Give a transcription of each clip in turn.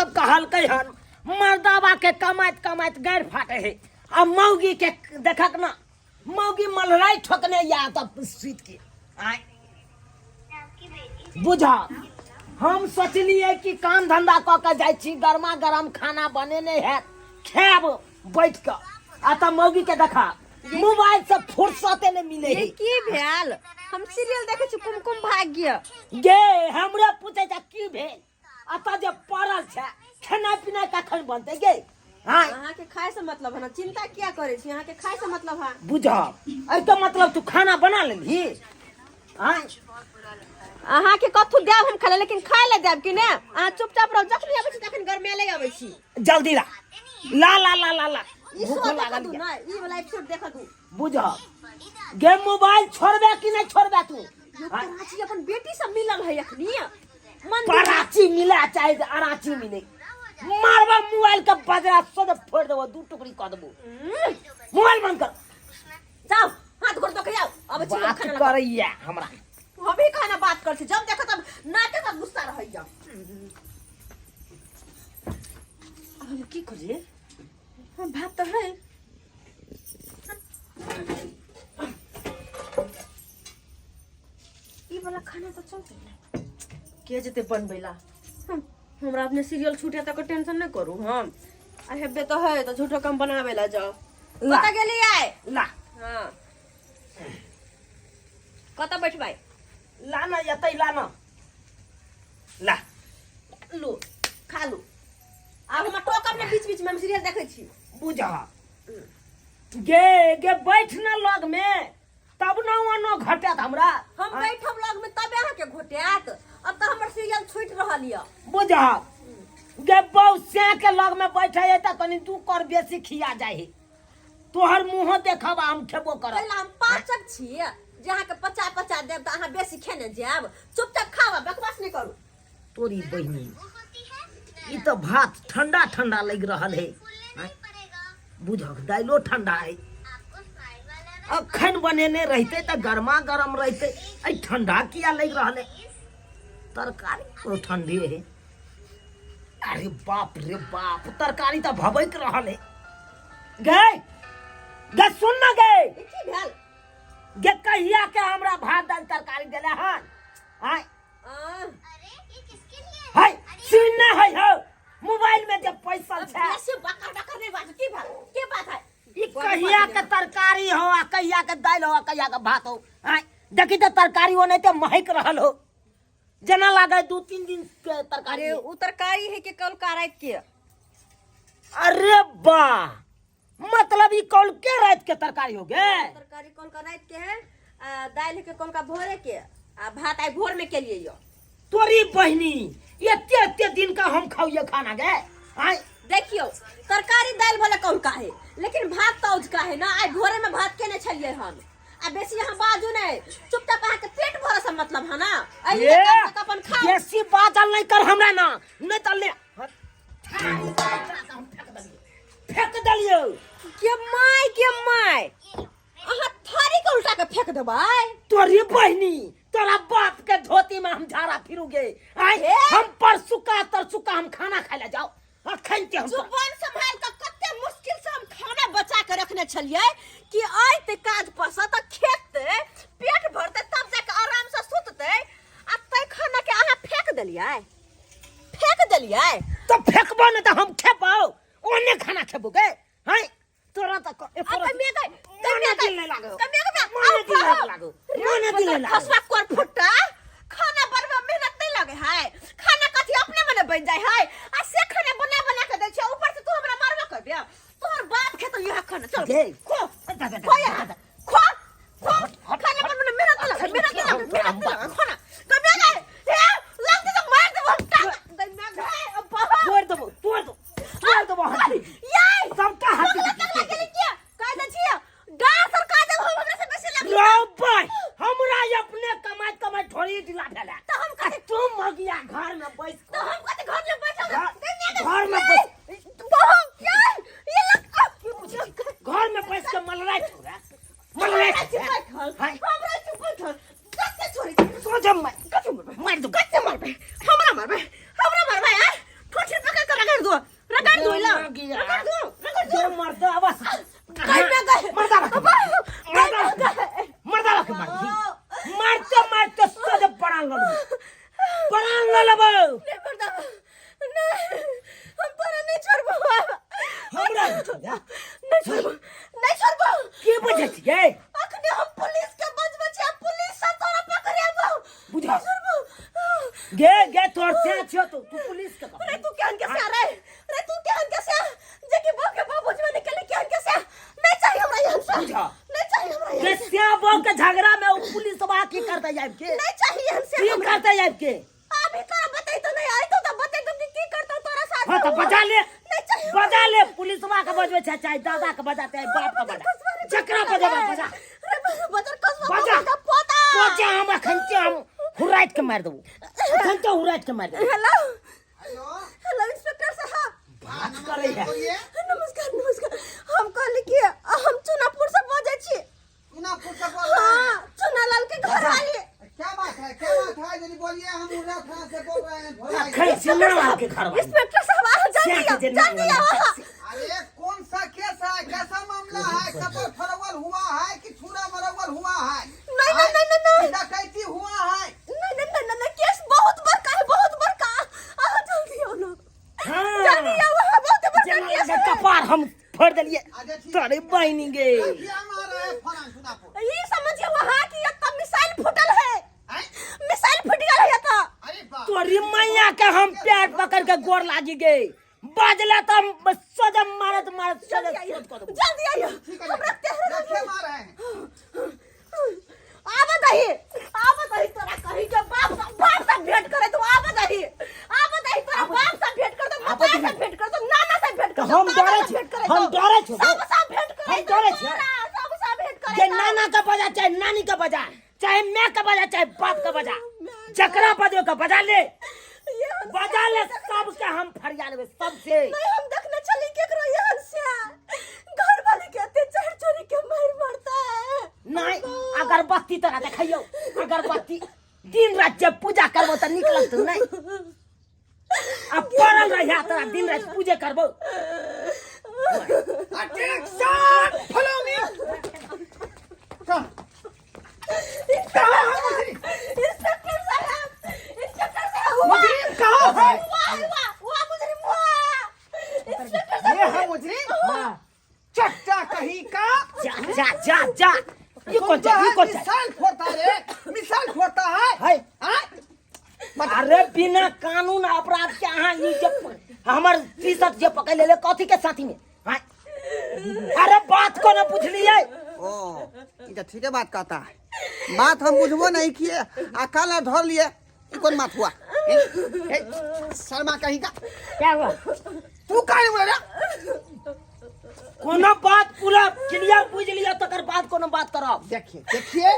सब कहलकै हन मर्दावा के कमाइत कमाइत गैर फाटे है आ मौगी के देखक ना मौगी मलराई ठोकने या तब सुत के आय बुझा हम सोचलिए कि काम धंधा क के जाय छी गरमा गरम खाना बनेने है खाब बैठ के आ त मौगी के देखा मोबाइल से फुर्सते नहीं मिले है की भेल हम सीरियल देखे छी कुमकुम भाग्य गे हमरा पूछे जा की भेल अत जे पड़ल छै खाना पीना कखन बनते गे हां अहाँ के खाए से मतलब है ना चिंता क्या करे छी अहाँ के खाए से मतलब है बुझा ए तो मतलब तू खाना बना लेली हां अहाँ के कथु देब हम खाले लेकिन खाए ले देब कि ने अहाँ चुपचाप रह जखनी आबै छी तखन घर में ले आबै छी जल्दी ला ला ला ला ला ई शो देखा दू ना ई वाला एपिसोड देखा दू बुझा गे मोबाइल छोड़बे कि नहीं छोड़बे तू कराची अपन बेटी से मिलल है अखनी कराची मिला चाहे अराची मिले मारबा मोबाइल का बजरा सद फोड़ देबो दू टुकड़ी क देबो मोबाइल बंद कर जाओ हाथ गोड़ धो के आओ अब छी बात खाना करैया हमरा अभी खाना बात कर छी जब देखो तब नाके तब गुस्सा रहैया अब की करिए हम भात तो है ई वाला खाना तो चलते है के जते बनबैला हमरा अपने सीरियल छूटे तक टेंशन नहीं करू हम आ हेबे तो है तो झूठो कम बनावेला जाओ कता गेली आए ला हां कता बैठबाई लाना यतै लाना ला लो खा लो अब हम टोकब ने बीच बीच में हम सीरियल देखै छी बुझा गे गे बैठ ना लग में तब ना वनो घटत हमरा हम बैठब लग में तबे अहाँ के घोटैत अब त हमर सीरियल छूट रहल या बुझा गे बहु से के लग में बैठे है त कनी तू कर बेसी खिया जाय है तोहर मुंह देखब हम खेबो करब पहला हम पाचक छी जहाँ के 50-50 देब त अहाँ बेसी खेने जाब चुपचाप खावा बकवास नहीं करू तोरी बहिनी ई तो भात ठंडा ठंडा लग रहल है बुझक दाइलो ठंडा है अखन बनेने रहते तो गर्मा गर्म रहते आई ठंडा किया लग रहल है तरकारी तो ठंडी है अरे बाप रे बाप तरकारी तो भबक रहल है गए गे सुन ना गए की भेल गे कहिया के हमरा भात दाल तरकारी देले हन आय हाय सुनना है हो मोबाइल में जब पैसा छै ऐसे बकर बकर नहीं बात की भेल के बात है ई कहिया के तरकारी हो आ कहिया के दाल हो आ कहिया के भात हो आय देखी त तरकारी हो नहीं त महक रहल हो जना लागे 2-3 दिन के तरकारी अरे उ तरकारी है के कल का रात के अरे बा मतलब ई कल के रात के तरकारी हो गे तरकारी कल का रात के है दाल है के कल का भोरे के आ भात आई भोर में के लिए यो तोरी बहिनी एते एते दिन का हम खाइए खाना गे आय देखियो तरकारी दाल वाला कौन का है लेकिन भात तौज का है ना आई भोरे में भात केने छलिए हम आ बेसी यहां बाजू नहीं चुपचाप आके पेट भरा से मतलब है ना आई तक अपन खाओ बेसी बाजल नहीं कर हमरा ना नहीं त ले फेंक दलियो के माय अहाँ थारी के उल्टा के फेंक देबै तोरी बहिनी तोरा बाप के धोती में हम झाड़ा फिरूगे आए हम तरसुका हम खाना खाए ले जाओ अखन ते हम जुबान संभाल के कते मुश्किल से हम खाना बचा के रखने छलिए कि आइ ते काज पसा त खेते पेट भरते तब जाके आराम से सुतते आ तै खाना के अहाँ फेंक देलिए तो फेंकबो न त हम खेबो ओने खाना खेबो गे हाय तोरा त कमे दिल लागो खसवा कोर फुट्टा खाना बनवा मेहनत नहीं लगे है खाना कथी अपने मने बन जाय है आ से खाना बना के दै छै ऊपर से तू हमरा मारबा करबे तोहर बाप खेतो यह खाना चल गे खो खाना बनवा मेहनत लगे खाना कमे गए हे लग तो मार देबो तोड़ दो हाथी ये सबका हाथी काय दै छियै गाय सरकार जब हमरा से बेसी लग लो भाई हमरा अपने कमाई थोड़ी ढिला भेला तो हम कथि तुम मगिया घर में बैठ तो हम कथि घर में बैठल घर में बैठ बहुत ये लग घर में बैठ के मलराई छोड़ा हमरा चुप कर कते छोड़ी नहीं छोड़बो के बजे छिए अखने हम पुलिस के बजबे छी पुलिस से तोरा पकड़ेबो बुझा छोड़बो गे तोर से छियो तू पुलिस के अरे तू केहन के से रे तू केहन के से जे कि बाप के बाप बुझबे नहीं केले केहन के से नहीं चाहिए हमरा यहाँ से बुझा नहीं चाहिए हमरा के यहाँ से श्याम बाबू के झगड़ा में पुलिस वाला की करता जाब के नहीं चाहिए हमसे की करता जाब के अभी तो बताई तो नहीं आई तो बता तो की करता तोरा साथ हां तो बजा ले नहीं चाहिए बजा ले पुलिस वाला के बजबे छै चाहे दादा के बजाते है बाप के बजा चक्रा बजा बजा अरे बजर कसवा बजा का पोता पोचा हम हम हुराइत के मार देबो अखन तो हुराइत के मार देबो हेलो हेलो हेलो इंस्पेक्टर साहब बात करे है बोलिए नमस्कार हम कहली कि हम चुनापुर से बजे छी चुनापुर से बोल रहे हैं। हां चुनालाल के घर वाली क्या बात है जल्दी बोलिए हम उड़ा थाना से बोल रहे हैं भोला खै सिनेमा के घर वाले इंस्पेक्टर साहब आ जल्दी आओ अरे कौन सा केस है कैसा मामला है कबर फरवल हुआ है कि छुरा मरवल हुआ है नहीं डकैती हुआ है नहीं केस बहुत बड़का आ जल्दी आओ ना हां जल्दी आओ बहुत बड़का जना केस के कपार हम फोड़ देलिए अच्छा, ठीक तोरे बहनी गे क्या मार रहे हैं फलान चुनापुर ये समझिए वहां की एक मिसाइल फूटल है हैं? मिसाइल फूट गया है तो अरे बाप तोरी मैया के हम पैर पकड़ के गोर लागी गए बाजला तो हम सोजा मारत सोजा शोध कर देबो जल्दी आइए ठीक हम रखते हैं क्या मार रहे हैं आवा दही तोरा कहीं के बाप से भेंट करे तो आवा दही तोरा बाप से भेंट कर दो माता से भेंट कर दो नाना से भेंट कर दो हम डरे दादा से छी भेंट करे हम दो। डरे छी सब से भेंट करे हम दो, डरे छी सब से भेंट करे जे दो। नाना का बजा चाहे नानी का बजा चाहे मैं का बजा चाहे बाप का बजा जकरा बजो का बजा ले ये हम बजा ले सब के हम फरिया लेबे सबसे नहीं हम देखने चली केकरो यहाँ से घर वाले कहते चढ़ चोरी के मार मारता है नहीं अगरबत्ती तोरा देखियो अगरबत्ती दिन रात जब पूजा करबो त निक लगतौ नहीं अब पड़ल रहिया तोरा दिन रात पूजा करबो अटेंशन फॉलो मी कम इंस्पेक्टर साहब मुजरिम कहाँ है हुआ मुजरिम हुआ इंस्पेक्टर ये है मुजरिम हां चट्टा कहीं का जा ये कौन जा मिसाइल फोड़ता रे मिसाइल फोड़ता है है हाँ? अरे बिना कानून अपराध के अहाँ ई जब हमर तीसत जे पकड़ ले कथी के साथी में हां अरे बात को न पूछलिए ओ ये तो ठीक है बात कहता है बात हम बुझबो नहीं किए अकाला धर लिए ये कौन बात हुआ शर्मा कहीं का क्या हुआ तू काहे बोल रहा कोनो बात पूरा क्लियर बुझ लिया तकर बाद कोनो बात करब देखिए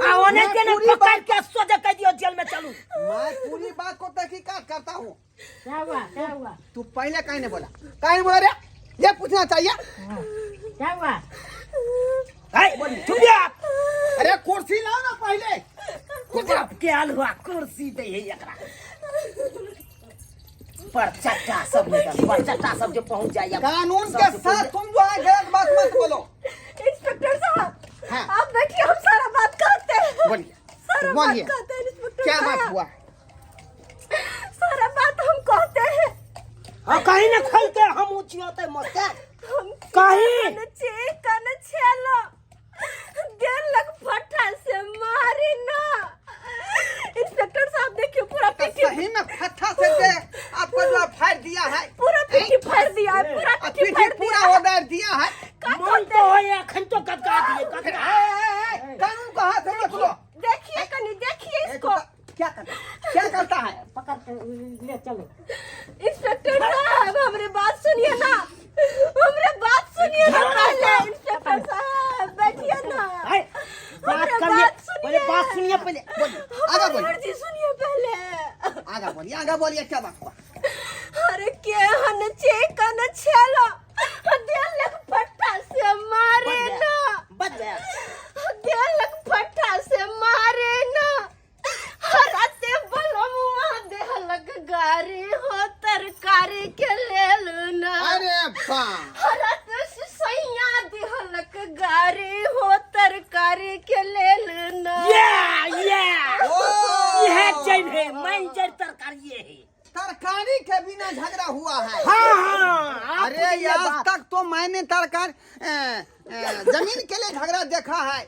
आ ओने के न पूरी पकड़ के सोजा कह दियो जेल में चलू मैं पूरी बात को तहकीकात करता हूँ क्या हुआ तू पहले कहीं नहीं बोला कहीं नहीं बोला रे ये पूछना चाहिए क्या हुआ है बोल चुप जा अरे कुर्सी लाओ ना पहले कुछ के हाल हुआ कुर्सी दे है एकरा पर चट्टा सब निकल पर चट्टा सब जो पहुंच जाए कानून के साथ तुम जो है गलत बात मत बोलो इंस्पेक्टर साहब हाँ। आप देखिए हम सारा बात करते हैं बोलिए सारा बोलिए बात कहते हैं इंस्पेक्टर क्या बात साहब। हुआ सारा बात हम कहते हैं हां कहीं न खोल के हम ऊंचियोते मत हम कहीं कन छेलो गेलक फटा से मारी ना इंस्पेक्टर साहब देखिए पूरा पीठी सही में फट्टा से दे आपको जो फाड़ दिया है पूरा पीठी फाड़ दिया है पूरा पीठी पीठी फाड़ पूरा दिया है ऑर्डर दिया है मन तो है अखन तो गदगा दिए गदगा कानून को हाथ में मत लो देखिए कनी देखिए इसको क्या करता है पकड़ के ले चलो इंस्पेक्टर साहब हमारी बात सुनिए ना हमारी बात सुनिए ना पहले इंस्पेक्टर साहब बैठिए ना है बात करिए पहले बात सुनिए पहले बोलिए आगे बोलिए मर्जी सुनिए पहले आगे बोलिए क्या बात हुआ अरे के हन चिकन छेलो देलक फट्टा से मारे ना बच गया देलक फट्टा से मारे ना हराते बलमुआ देहलक गारी हो तरकारी के लेल ना अरे बा हराते सैया देहलक गारी हो तरकारी के लेल ना यह जैन है मैं जैन तरकारी है तरकारी के बिना झगड़ा हुआ है हाँ अरे के लिए आज बात। तक तो मैंने तरकार जमीन के लिए झगड़ा देखा है,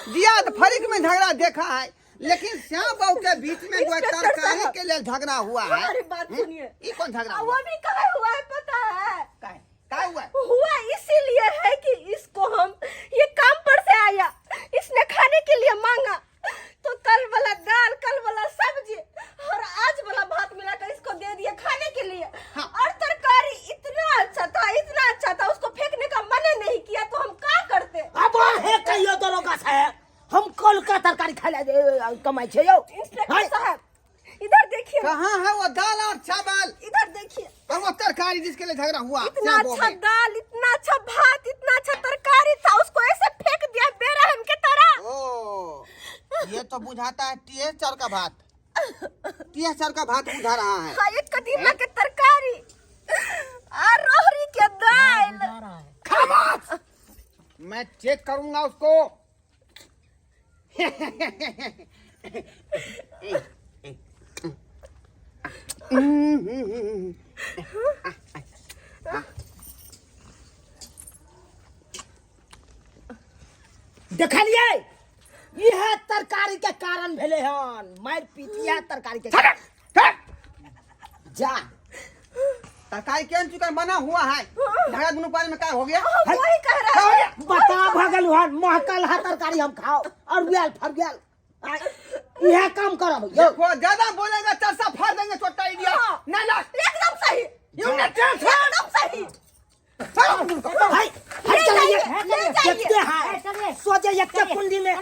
दियाद फरीक में झगड़ा देखा है, लेकिन श्याम बाबू के बीच में जो है तरकारी के लिए झगड़ा हुआ है। हमारी बात सुनिए, ये कौन झगड़ा वो हुआ? भी कहा हुआ है पता है? क्या हुआ? हुआ इसीलिए है कि इसको हम ये काम पर से आया, इसने खाने के लिए मांगा तो कल वाला दाल, कल वाला सब्जी और आज वाला भात मिलाकर इसको दे दिया खाने के लिए। हाँ। और तरकारी इतना अच्छा था, उसको फेंकने का मन नहीं किया तो हम क्या करते? अब है कहियो दरोगा साहब, हम कल का तरकारी खा ले कमाई छे यो। इंस्पेक्टर साहब इधर देखिए, कहाँ है वो दाल और चावल इधर देखिए, और वो तरकारी जिसके लिए झगड़ा हुआ? इतना श्याम बाबू अच्छा में। दाल, इतना अच्छा भात, इतना अच्छा तरकारी था, उसको ऐसे फेंक दिया बेरहम के तरह। ओ, ये तो बुझाता है टीएचआर का भात, टीएचआर का भात बुझा रहा है। हाँ, एक कदीमा के तरकारी और रोहरी के दाल। खामोश! मैं चेक करूंगा उसको। देखलिए यह तरकारी के कारण भेले हन, मार पीटिया तरकारी के ठहर, ठहर। जा तरकारी केहन चिकन बना हुआ है, झगड़ा दोनों पानी में क्या हो गया? हम वही कह क्या रहे हो हैं। गया? बता भगल हन महकल हा तरकारी हम खाओ और गेल फर गेल। यह काम करब यो। देखो ज्यादा बोलेगा चरसा फाड़ देंगे छोटा इडिया। हाँ। ना ना एकदम सही, एकदम सही। हाय हाय चलिए देखते हैं सोचे एक के कुंडी में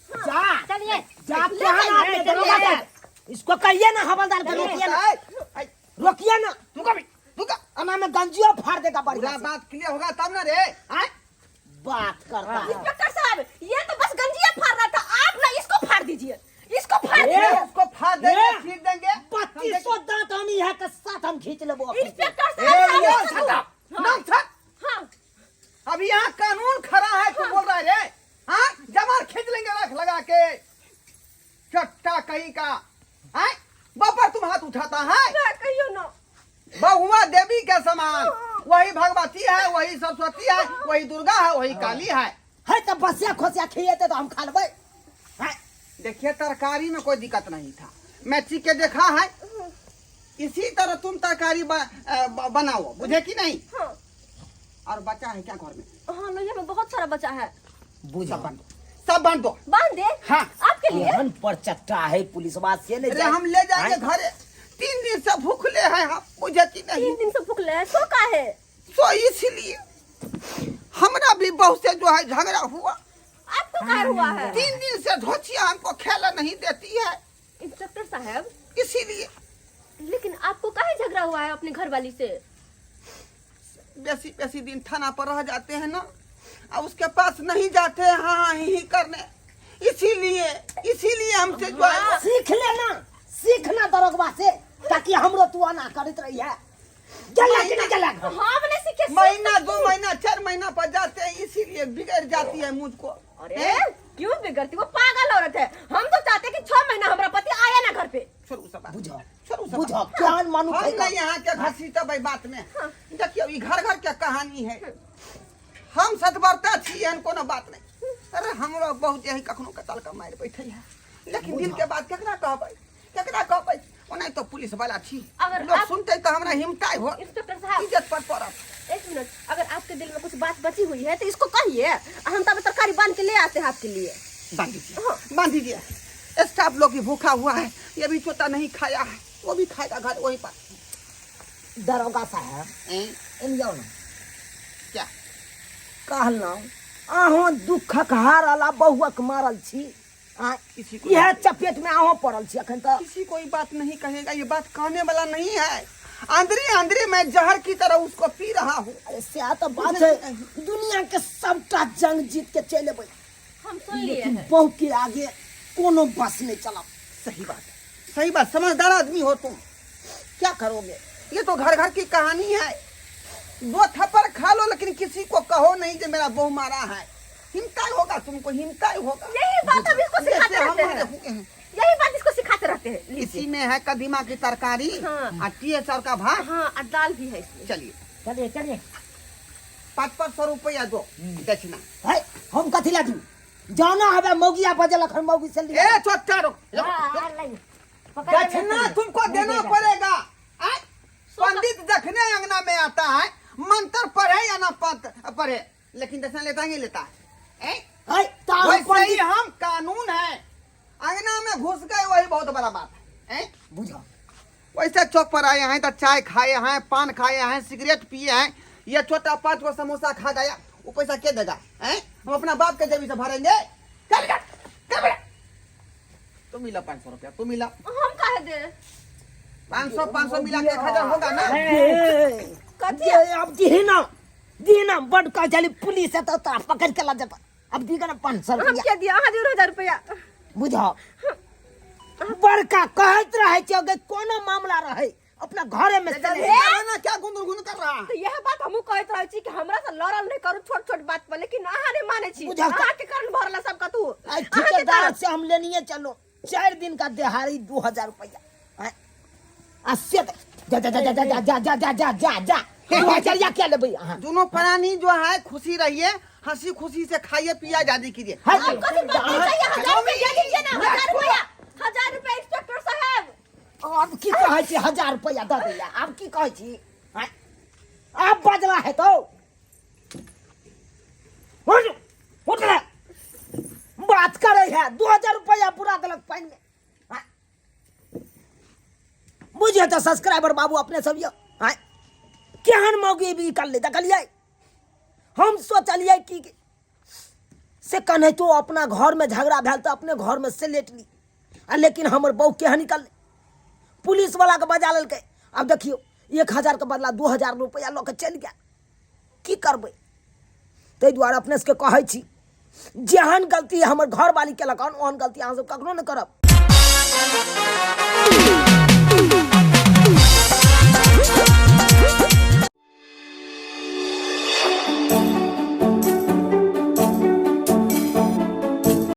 जा चलिए जा क्या है दरोगा साहब, इसको कहिए ना हवलदार को रोकिए ना, रोकिए ना, रुका अना में गंजिया फाड़ देगा पूरा बढ़िया से। बात क्लियर होगा तब ना रे। आय बात करता है इंस्पेक्टर साहब ये तो बस गंजिया फाड़ रहा था, आप ना इसको फाड़ दीजिए, इसको फाड़ ए, दीजिए। उसको फाड़ देंगे, ए, खींच देंगे। 2500 दांत हम यहाँ के साथ हम खींच लेबो ऑफिस से। इंस्पेक्टर ए, साहब ये आप सदा, हाँ। नाम था। हाँ, अभी यहाँ कानून खड़ा है, तू बोल रहा है रे? हाँ, जमार खींच लेंगे रख लगा के, चट्टा कहीं का। आय बापर तुम हाथ उठाता है, क्या कहियो ना। बहुआ देवी के समान, वही भगवती है, वही सरस्वती है, वही दुर्गा है, वही काली है। है तो बसिया खोसिया खिएते तो हम खा लेबै। हैं? देखिए तरकारी में कोई दिक्कत नहीं था, मैं चीख के देखा है। इसी तरह तुम तरकारी बनाओ, बुझे कि नहीं? हाँ, और बचा है क्या घर में? हाँ लोहिया में बहुत सारा बचा है, बुझा सब बांट दो, सब बांट दो। बांध दे। हाँ। आपके लिए। एहन पर चट्टा है पुलिस बात से ले अरे जाए। हम ले जाएंगे हैं? घरे, 3 दिन से भूखले हैं हम, बुझे कि नहीं? 3 दिन से भूख ले सो का है। तो इसलिए हमरा भी बहुत से जो है झगड़ा हुआ। आपको क्या हुआ है? 3 दिन से धोचिया हमको खेला नहीं देती है, इंस्पेक्टर साहब इसीलिए लेकिन आपको काहे झगड़ा हुआ है अपने घर वाली से? बेसी दिन थाना पर रह जाते हैं ना, और उसके पास नहीं जाते हैं हाँ ही करने, इसीलिए हमसे जो है सीख लेना, सीखना दरोगवा से, ताकि हमरो तू आना करत रही है। चला कि नहीं चला? हाँ मैंने सीखे। महीना 2 महीना 4 महीना पर जाते हैं, इसीलिए बिगड़ जाती है मुझको। अरे क्यों बिगड़ती? वो पागल औरत है। हम तो चाहते कि 6 महीना हमारा पति आया ना घर पे। छोड़ू सब बात। बुझो छोड़ू सब बुझो बात। क्या मानू हम खाएगा? नहीं यहाँ के घसीटा भाई बात में। देखिए ये घर घर क्या कहानी है, हम सतवर्ता छी कोनो बात नहीं। अरे हमरो बहुत यही कखनो कतल का मार बैठे है, लेकिन दिल के बात केकरा कहबै? ओना तो पुलिस वाला छी, अगर लोग आप- सुनते तो हमरा हिम्मताई हो, इंस्पेक्टर साहब इज्जत पर पड़त। 1 मिनट, अगर आपके दिल में कुछ बात बची हुई है तो इसको कहिए, हम तब तरकारी बांध के ले आते हैं आपके लिए। बांध दीजिए। स्टाफ लोग भी भूखा हुआ है, ये भी छोटा नहीं खाया है, वो भी खाएगा घर वहीं पर। दरोगा साहब हैं? इन जाओ ना, क्या कहलौं अहाँ दुखक हारला बहुअक मारल छी। किसी को यह चपेट में अहाँ पड़ल छी अखन तक। किसी को ये बात नहीं कहेगा, ये बात कहने वाला नहीं है। अंदरी मैं जहर की तरह उसको पी रहा हूँ। अरे से तो बात है, दुनिया के सबटा जंग जीत के चले अबै, हम सुन लिए लेकिन हैं। बहु के आगे कोनो बस नहीं चला। सही बात, समझदार आदमी हो तुम, क्या करोगे? ये तो घर घर की कहानी है। 2 थप्पड़ खा लो लेकिन किसी को कहो नहीं कि मेरा बहू मारा है। हिम्मत होगा तुमको, हिम्मत होगा। यही बात हम इसको सिखाते जैसे रहते हमारे हैं, हुए हैं। यही बात इसको सिखाते रहते हैं। इसी में है कदीमा की तरकारी हाँ। और टीएचआर का भात। हाँ और दाल भी है इसमें। चलिए चलिए चलिए 500 रुपया दो दक्षिणा। है हम कथी ला दी जाना हवे मौगिया बजल अखन मौगी से लिया ए छोटा रुक, दक्षिणा तुमको देना पड़ेगा। आय? पंडित देखने अंगना में आता है, मंत्र पढ़े या ना पढ़े, लेकिन दक्षिणा लेता ही लेता है। है तार वैसे ही पंडित हम कानून है, अंगना में घुस गए वही बहुत बड़ा बात है। बुझा वैसे चौक पर आए हैं तो चाय खाए हैं, पान खाए हैं, सिगरेट पिए हैं, ये छोटा 5 को समोसा खा गया, वो पैसा क्या देगा? हैं? हम अपना बाप के जेबी से भरेंगे। तुम मिला 500 रुपया, तुम मिला हम काहे दे 500 मिला के 1000 होगा ना। कथी अब दीना बड़ का चली पुलिस है तो तार पकड़ के ला जाता अब दीगा ना 500 हम रुपया क्या दिया 1000 रुपया बुझा बड़का कहत रहे कि अगर कोनो मामला रहे अपना घरे में चले ना क्या गुन कर रहा तो यह बात हमहू कहत रहै छी कि हमरा से लड़ल नहीं करू छोट छोट बात पर, लेकिन अहाँ नहीं माने छी। बुझा अहाँ के कारण भरला सब का तू आई ठेकेदार से हम लेनिए चलो 4 दिन का दिहाड़ी 2000 रुपया अस्से जा जा जा जा जा जा जा जा जा जा जा 2000 या क्या लेबै अहाँ दोनों प्राणी जो है खुशी रहिए, हंसी खुशी से खाइए पिया आजादी कीजिए। है अब कथी बात चाहिए 1000 रुपया दे दीजिए ना 1000 रुपया 1000 रुपया इंस्पेक्टर साहब। अब की कहै छी 1000 रुपया दे दैया अब की कहै छी हैं? अब बजला है तो उठ रे बात करे है 2000 रुपया पूरा देलक पानी में हैं? बुझिए तो सब्सक्राइबर बाबू अपने सब यो हैं? केहन मौगी भी कर ले देखलिए हम सोचलिए कि से कन्हे तो अपना घर में झगड़ा भेल तो अपने घर में से लेट ली लेकिन हमर बहू केहन निकल पुलिस वाला के बजा ललकै अब देखियो 1000 के बदला 2000 रुपया लऽ के चलि गया की करबै ताहि दुआरे अपने सबके कहै छी जेहन गलती हमर घर वाली केलक हन ओहन गलती अहाँ सब कखनो नहि करब।